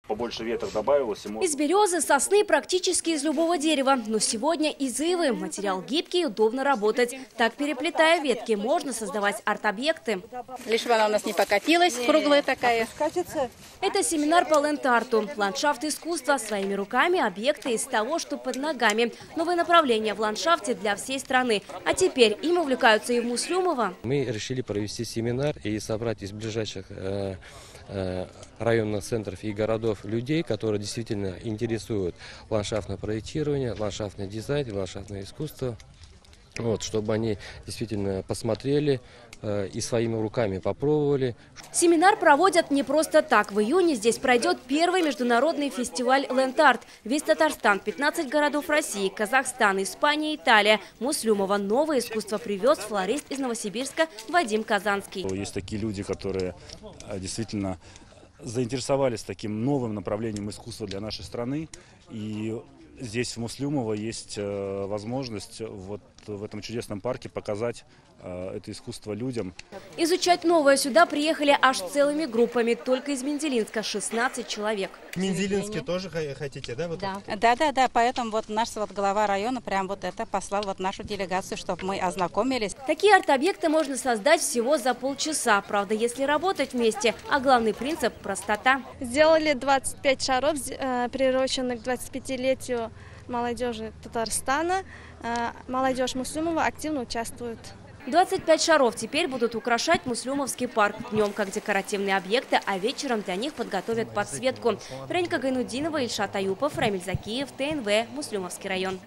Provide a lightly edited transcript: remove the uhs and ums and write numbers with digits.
Побольше веток добавилось. Из березы, сосны, практически из любого дерева. Но сегодня из ивы. Материал гибкий и удобно работать. Так, переплетая ветки, можно создавать арт-объекты. Лишь бы она у нас не покатилась, круглая такая. Это семинар по ленд-арту. Ландшафт искусства своими руками, объекты из того, что под ногами. Новое направление в ландшафте для всей страны. А теперь им увлекаются и в Муслюмово. Мы решили провести семинар и собрать из ближайших районных центров и городов людей, которые действительно интересуют ландшафтное проектирование, ландшафтный дизайн, ландшафтное искусство. Вот, чтобы они действительно посмотрели и своими руками попробовали. Семинар проводят не просто так. В июне здесь пройдет первый международный фестиваль «Ленд-арт». Весь Татарстан, 15 городов России, Казахстан, Испания, Италия. Муслюмово новое искусство привез флорист из Новосибирска Вадим Казанский. Есть такие люди, которые действительно заинтересовались таким новым направлением искусства для нашей страны. И здесь, в Муслюмово, есть возможность вот в этом чудесном парке показать это искусство людям. Изучать новое сюда приехали аж целыми группами. Только из Мензелинска 16 человек. В Мензелинске тоже хотите, да? Вот Да. Поэтому вот наш глава района прям вот это послал вот нашу делегацию, чтобы мы ознакомились. Такие арт-объекты можно создать всего за полчаса. Правда, если работать вместе. А главный принцип – простота. Сделали 25 шаров, приуроченных к 25-летию молодежи Татарстана. Молодежь Муслюмова активно участвует. 25 шаров теперь будут украшать Муслюмовский парк. Днем как декоративные объекты, а вечером для них подготовят подсветку. Вероника Гайнудинова, Ильшат Аюпов, Рамиль Закиев, ТНВ, Муслюмовский район.